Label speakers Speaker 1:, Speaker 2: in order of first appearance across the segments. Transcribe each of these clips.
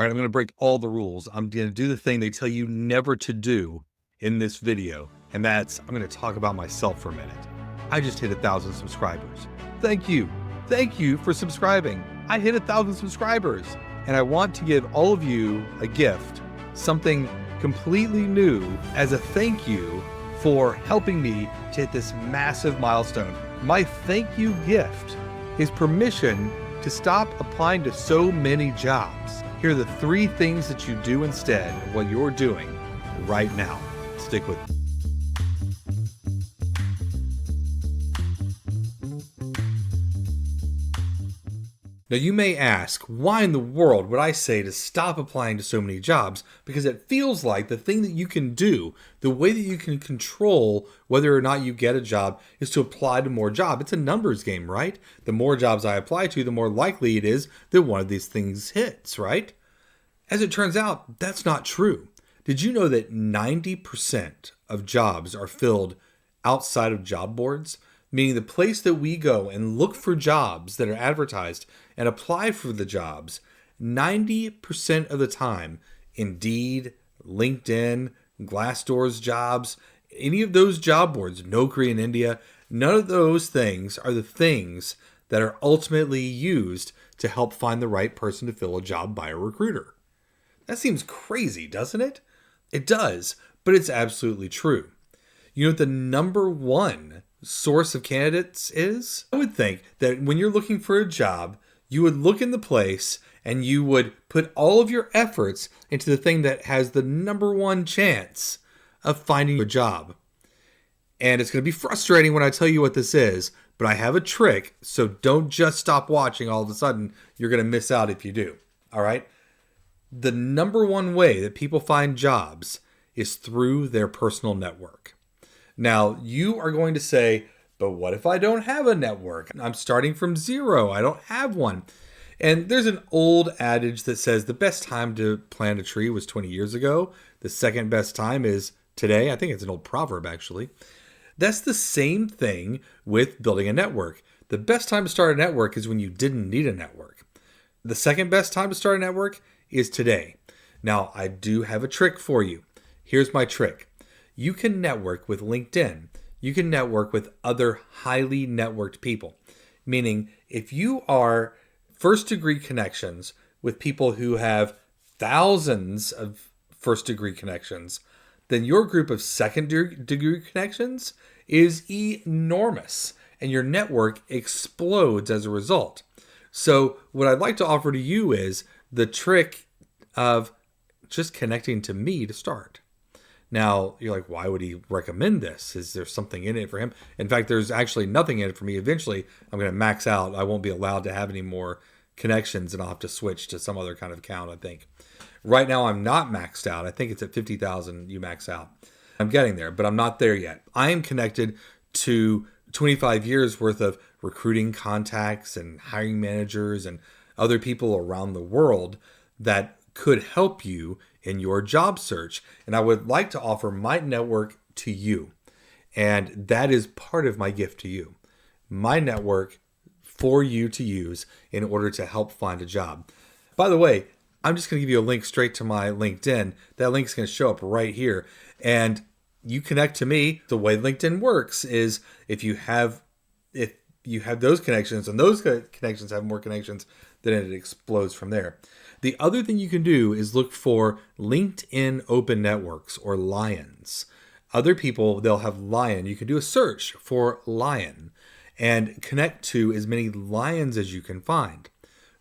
Speaker 1: All right, I'm going to break all the rules. I'm going to do the thing they tell you never to do in this video, and that's I'm going to talk about myself for a minute. I just hit 1,000 subscribers. Thank you. Thank you for subscribing. I hit 1,000 subscribers, and I want to give all of you a gift, something completely new as a thank you for helping me to hit this massive milestone. My thank you gift is permission to stop applying to so many jobs. Here are the 3 things that you do instead of what you're doing right now. Stick with me. Now you may ask, why in the world would I say to stop applying to so many jobs? Because it feels like the thing that you can do, the way that you can control whether or not you get a job is to apply to more jobs. It's a numbers game, right? The more jobs I apply to, the more likely it is that one of these things hits, right? As it turns out, that's not true. Did you know that 90% of jobs are filled outside of job boards? Meaning the place that we go and look for jobs that are advertised and apply for the jobs, 90% of the time, Indeed, LinkedIn, Glassdoor's jobs, any of those job boards, Naukri in India, none of those things are the things that are ultimately used to help find the right person to fill a job by a recruiter. That seems crazy, doesn't it? It does, but it's absolutely true. You know what the number one source of candidates is? I would think that when you're looking for a job, you would look in the place and you would put all of your efforts into the thing that has the number one chance of finding a job. And it's going to be frustrating when I tell you what this is, but I have a trick, so don't just stop watching all of a sudden. You're going to miss out if you do. All right? The number one way that people find jobs is through their personal network. Now, you are going to say, but what if I don't have a network? I'm starting from zero. I don't have one. And there's an old adage that says the best time to plant a tree was 20 years ago. The second best time is today. I think it's an old proverb, actually. That's the same thing with building a network. The best time to start a network is when you didn't need a network. The second best time to start a network is today. Now, I do have a trick for you. Here's my trick. You can network with LinkedIn. You can network with other highly networked people. Meaning, if you are first degree connections with people who have thousands of first degree connections, then your group of second degree connections is enormous and your network explodes as a result. So what I'd like to offer to you is the trick of just connecting to me to start. Now, you're like, why would he recommend this? Is there something in it for him? In fact, there's actually nothing in it for me. Eventually, I'm going to max out. I won't be allowed to have any more connections, and I'll have to switch to some other kind of account, I think. Right now, I'm not maxed out. I think it's at 50,000 you max out. I'm getting there, but I'm not there yet. I am connected to 25 years worth of recruiting contacts and hiring managers and other people around the world that could help you in your job search. And I would like to offer my network to you. And that is part of my gift to you. My network for you to use in order to help find a job. By the way, I'm just going to give you a link straight to my LinkedIn. That link's going to show up right here. And you connect to me. The way LinkedIn works is if you have those connections and those connections have more connections, then it explodes from there. The other thing you can do is look for LinkedIn Open Networks or Lions. Other people, they'll have Lion. You can do a search for Lion and connect to as many Lions as you can find.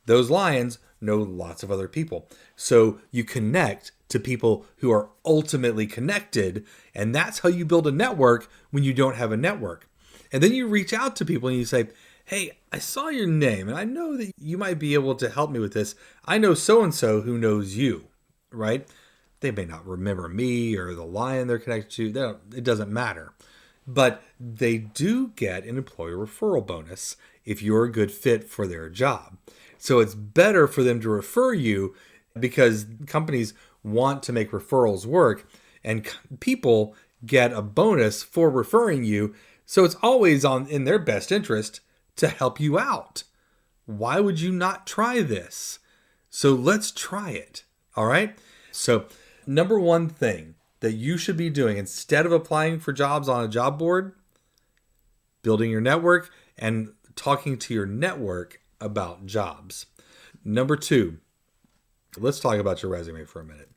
Speaker 1: Those Lions know lots of other people. So you connect to people who are ultimately connected, and that's how you build a network when you don't have a network. And then you reach out to people and you say, hey, I saw your name and I know that you might be able to help me with this. I know so-and-so who knows you, right? They may not remember me or the Lion they're connected to. It doesn't matter. But they do get an employer referral bonus if you're a good fit for their job. So it's better for them to refer you because companies want to make referrals work and people get a bonus for referring you. So it's always in their best interest to help you out. Why would you not try this? So let's try it. All right. So, number one thing that you should be doing instead of applying for jobs on a job board, building your network and talking to your network about jobs. Number two, let's talk about your resume for a minute.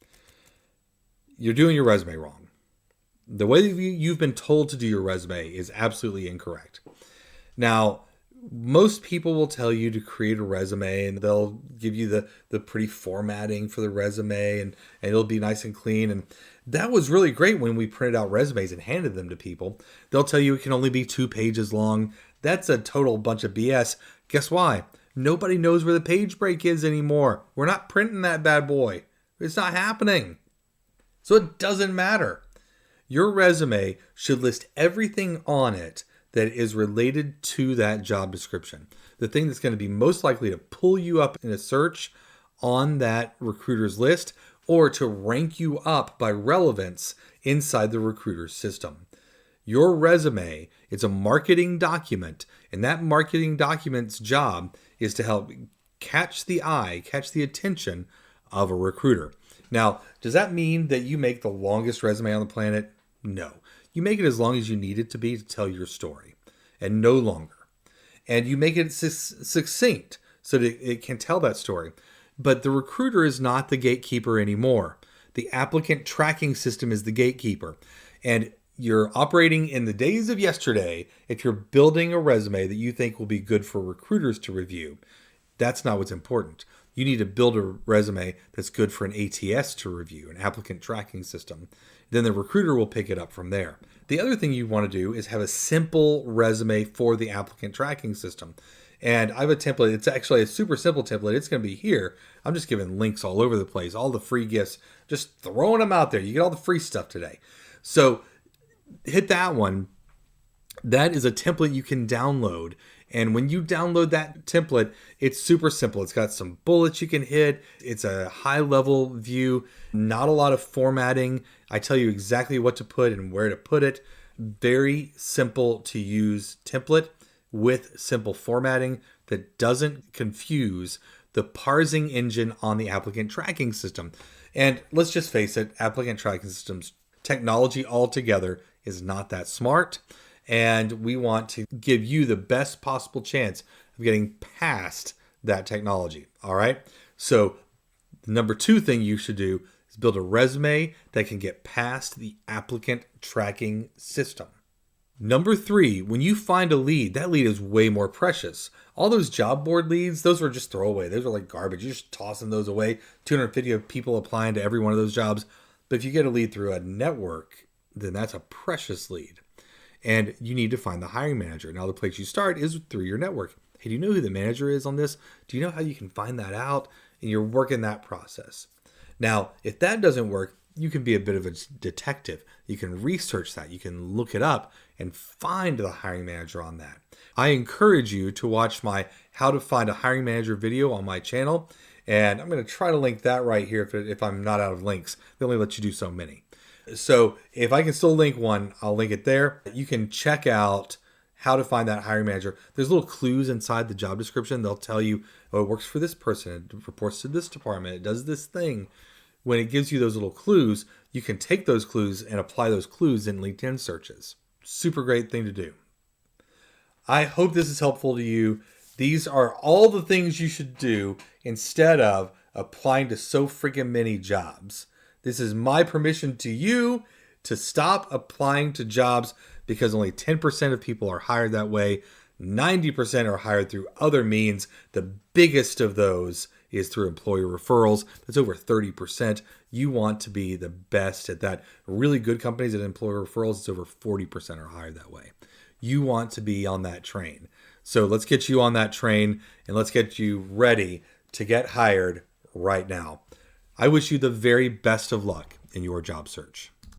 Speaker 1: You're doing your resume wrong. The way that you've been told to do your resume is absolutely incorrect. Now, most people will tell you to create a resume and they'll give you the pretty formatting for the resume and it'll be nice and clean. And that was really great when we printed out resumes and handed them to people. They'll tell you it can only be 2 pages long. That's a total bunch of BS. Guess why? Nobody knows where the page break is anymore. We're not printing that bad boy. It's not happening. So it doesn't matter. Your resume should list everything on it that is related to that job description. The thing that's going to be most likely to pull you up in a search on that recruiter's list or to rank you up by relevance inside the recruiter's system. Your resume is a marketing document, and that marketing document's job is to help catch the eye, catch the attention of a recruiter. Now, does that mean that you make the longest resume on the planet? No. You make it as long as you need it to be to tell your story, and no longer. And you make it succinct so that it can tell that story. But the recruiter is not the gatekeeper anymore. The applicant tracking system is the gatekeeper. And you're operating in the days of yesterday if you're building a resume that you think will be good for recruiters to review. That's not what's important. You need to build a resume that's good for an ATS to review, an applicant tracking system. Then the recruiter will pick it up from there. The other thing you want to do is have a simple resume for the applicant tracking system. And I have a template. It's actually a super simple template. It's going to be here. I'm just giving links all over the place, all the free gifts, just throwing them out there. You get all the free stuff today. So hit that one. That is a template you can download. And when you download that template, it's super simple. It's got some bullets you can hit. It's a high level view, not a lot of formatting. I tell you exactly what to put and where to put it. Very simple to use template with simple formatting that doesn't confuse the parsing engine on the applicant tracking system. And let's just face it, applicant tracking systems technology altogether is not that smart. And we want to give you the best possible chance of getting past that technology. All right. So the number 2 thing you should do is build a resume that can get past the applicant tracking system. Number 3, when you find a lead, that lead is way more precious. All those job board leads, those were just throwaway. Those are like garbage. You're just tossing those away. 250 people applying to every one of those jobs. But if you get a lead through a network, then that's a precious lead. And you need to find the hiring manager. Now, the place you start is through your network. Hey, do you know who the manager is on this? Do you know how you can find that out? And you're working that process. Now, if that doesn't work, you can be a bit of a detective. You can research that. You can look it up and find the hiring manager on that. I encourage you to watch my How to Find a Hiring Manager video on my channel. And I'm going to try to link that right here if I'm not out of links. They only let you do so many. So if I can still link one, I'll link it there. You can check out how to find that hiring manager. There's little clues inside the job description. They'll tell you, oh, it works for this person. It reports to this department. It does this thing. When it gives you those little clues, you can take those clues and apply those clues in LinkedIn searches. Super great thing to do. I hope this is helpful to you. These are all the things you should do instead of applying to so freaking many jobs. This is my permission to you to stop applying to jobs because only 10% of people are hired that way. 90% are hired through other means. The biggest of those is through employer referrals. That's over 30%. You want to be the best at that. Really good companies at employer referrals, it's over 40% are hired that way. You want to be on that train. So let's get you on that train and let's get you ready to get hired right now. I wish you the very best of luck in your job search.